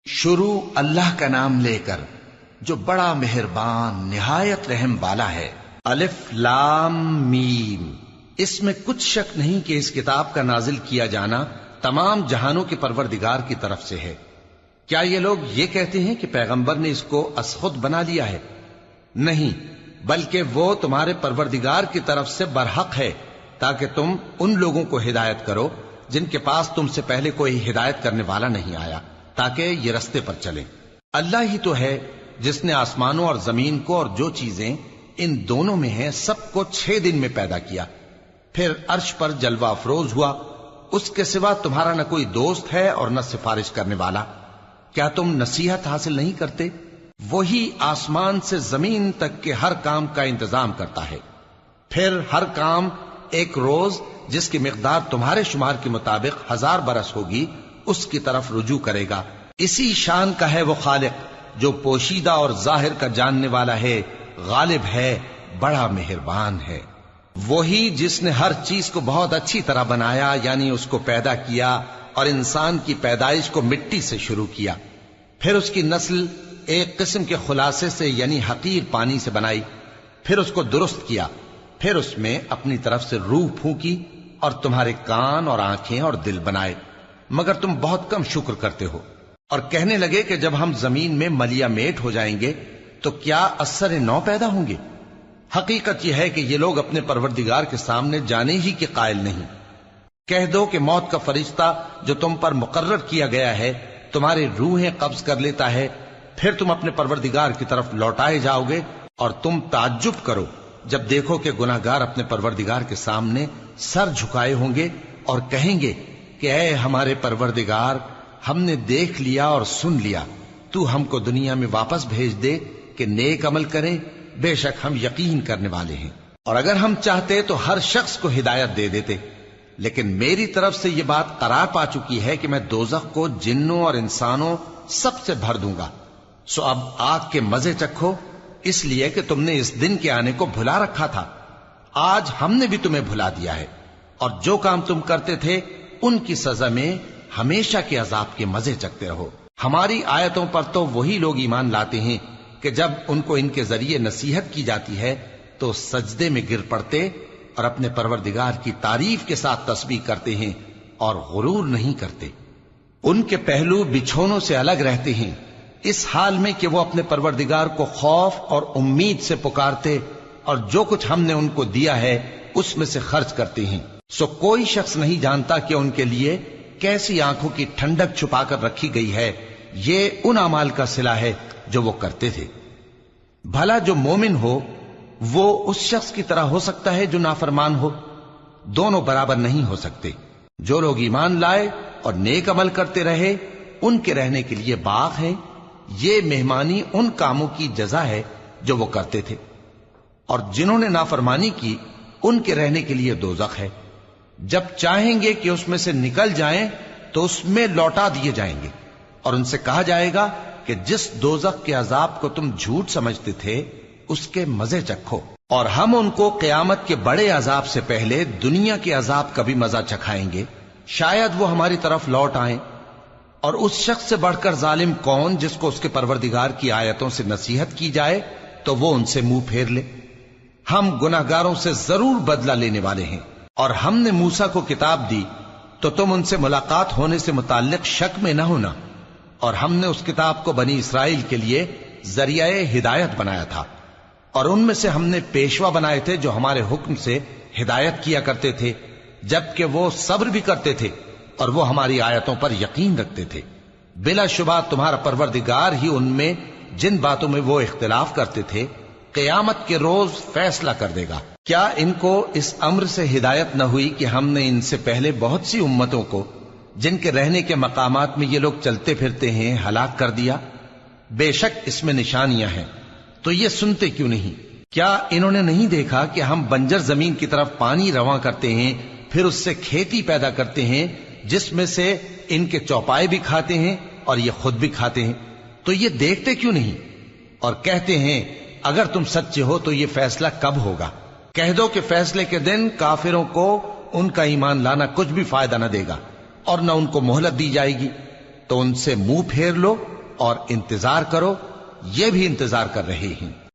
شروع اللہ کا نام لے کر جو بڑا مہربان نہایت رحم والا ہے۔ الف لام میم۔ اس میں کچھ شک نہیں کہ اس کتاب کا نازل کیا جانا تمام جہانوں کے پروردگار کی طرف سے ہے۔ کیا یہ لوگ یہ کہتے ہیں کہ پیغمبر نے اس کو از خود بنا لیا ہے؟ نہیں، بلکہ وہ تمہارے پروردگار کی طرف سے برحق ہے، تاکہ تم ان لوگوں کو ہدایت کرو جن کے پاس تم سے پہلے کوئی ہدایت کرنے والا نہیں آیا، تاکہ یہ رستے پر چلیں۔ اللہ ہی تو ہے جس نے آسمانوں اور زمین کو اور جو چیزیں ان دونوں میں ہیں سب کو 6 دن میں پیدا کیا، پھر عرش پر جلوہ افروز ہوا۔ اس کے سوا تمہارا نہ کوئی دوست ہے اور نہ سفارش کرنے والا۔ کیا تم نصیحت حاصل نہیں کرتے؟ وہی آسمان سے زمین تک کے ہر کام کا انتظام کرتا ہے، پھر ہر کام ایک روز جس کی مقدار تمہارے شمار کے مطابق 1000 برس ہوگی اس کی طرف رجوع کرے گا۔ اسی شان کا ہے وہ خالق جو پوشیدہ اور ظاہر کا جاننے والا ہے، غالب ہے، بڑا مہربان ہے۔ وہی جس نے ہر چیز کو بہت اچھی طرح بنایا، یعنی اس کو پیدا کیا اور انسان کی پیدائش کو مٹی سے شروع کیا، پھر اس کی نسل ایک قسم کے خلاصے سے یعنی حقیر پانی سے بنائی، پھر اس کو درست کیا، پھر اس میں اپنی طرف سے روح پھونکی اور تمہارے کان اور آنکھیں اور دل بنائے، مگر تم بہت کم شکر کرتے ہو۔ اور کہنے لگے کہ جب ہم زمین میں ملیا میٹ ہو جائیں گے تو کیا اثر نو پیدا ہوں گے؟ حقیقت یہ ہے کہ یہ لوگ اپنے پروردگار کے سامنے جانے ہی کے قائل نہیں۔ کہہ دو کہ موت کا فرشتہ جو تم پر مقرر کیا گیا ہے تمہاری روحیں قبض کر لیتا ہے، پھر تم اپنے پروردگار کی طرف لوٹائے جاؤ گے، اور تم تعجب کرو جب دیکھو کہ گناہگار اپنے پروردگار کے سامنے سر جھکائے ہوں گے اور کہیں گے کہ اے ہمارے پروردگار، ہم نے دیکھ لیا اور سن لیا، تو ہم کو دنیا میں واپس بھیج دے کہ نیک عمل کریں، بے شک ہم یقین کرنے والے ہیں۔ اور اگر ہم چاہتے تو ہر شخص کو ہدایت دے دیتے، لیکن میری طرف سے یہ بات قرار پا چکی ہے کہ میں دوزخ کو جنوں اور انسانوں سب سے بھر دوں گا، سو اب آگ کے مزے چکھو، اس لیے کہ تم نے اس دن کے آنے کو بھلا رکھا تھا۔ آج ہم نے بھی تمہیں بھلا دیا ہے، اور جو کام تم کرتے تھے ان کی سزا میں ہمیشہ کے عذاب کے مزے چکتے رہو۔ ہماری آیتوں پر تو وہی لوگ ایمان لاتے ہیں کہ جب ان کو ان کے ذریعے نصیحت کی جاتی ہے تو سجدے میں گر پڑتے اور اپنے پروردگار کی تعریف کے ساتھ تسبیح کرتے ہیں اور غرور نہیں کرتے۔ ان کے پہلو بچھونوں سے الگ رہتے ہیں، اس حال میں کہ وہ اپنے پروردگار کو خوف اور امید سے پکارتے اور جو کچھ ہم نے ان کو دیا ہے اس میں سے خرچ کرتے ہیں۔ سو کوئی شخص نہیں جانتا کہ ان کے لیے کیسی آنکھوں کی ٹھنڈک چھپا کر رکھی گئی ہے، یہ ان اعمال کا صلہ ہے جو وہ کرتے تھے۔ بھلا جو مومن ہو وہ اس شخص کی طرح ہو سکتا ہے جو نافرمان ہو؟ دونوں برابر نہیں ہو سکتے۔ جو لوگ ایمان لائے اور نیک عمل کرتے رہے ان کے رہنے کے لیے باغ ہے، یہ مہمانی ان کاموں کی جزا ہے جو وہ کرتے تھے، اور جنہوں نے نافرمانی کی ان کے رہنے کے لیے دوزخ ہے، جب چاہیں گے کہ اس میں سے نکل جائیں تو اس میں لوٹا دیے جائیں گے، اور ان سے کہا جائے گا کہ جس دوزخ کے عذاب کو تم جھوٹ سمجھتے تھے اس کے مزے چکھو، اور ہم ان کو قیامت کے بڑے عذاب سے پہلے دنیا کے عذاب کا بھی مزہ چکھائیں گے، شاید وہ ہماری طرف لوٹ آئیں۔ اور اس شخص سے بڑھ کر ظالم کون جس کو اس کے پروردگار کی آیتوں سے نصیحت کی جائے تو وہ ان سے منہ پھیر لے۔ ہم گناہگاروں سے ضرور بدلہ لینے والے ہیں، اور ہم نے موسیٰ کو کتاب دی تو تم ان سے ملاقات ہونے سے متعلق شک میں نہ ہونا، اور ہم نے اس کتاب کو بنی اسرائیل کے لیے ذریعہ ہدایت بنایا تھا، اور ان میں سے ہم نے پیشوا بنائے تھے جو ہمارے حکم سے ہدایت کیا کرتے تھے، جبکہ وہ صبر بھی کرتے تھے اور وہ ہماری آیتوں پر یقین رکھتے تھے۔ بلا شبہ تمہارا پروردگار ہی ان میں جن باتوں میں وہ اختلاف کرتے تھے قیامت کے روز فیصلہ کر دے گا۔ کیا ان کو اس امر سے ہدایت نہ ہوئی کہ ہم نے ان سے پہلے بہت سی امتوں کو جن کے رہنے کے مقامات میں یہ لوگ چلتے پھرتے ہیں ہلاک کر دیا؟ بے شک اس میں نشانیاں ہیں، تو یہ سنتے کیوں نہیں؟ کیا انہوں نے نہیں دیکھا کہ ہم بنجر زمین کی طرف پانی رواں کرتے ہیں، پھر اس سے کھیتی پیدا کرتے ہیں جس میں سے ان کے چوپائے بھی کھاتے ہیں اور یہ خود بھی کھاتے ہیں، تو یہ دیکھتے کیوں نہیں؟ اور کہتے ہیں اگر تم سچے ہو تو یہ فیصلہ کب ہوگا؟ کہہ دو کہ فیصلے کے دن کافروں کو ان کا ایمان لانا کچھ بھی فائدہ نہ دے گا اور نہ ان کو مہلت دی جائے گی، تو ان سے منہ پھیر لو اور انتظار کرو، یہ بھی انتظار کر رہے ہیں۔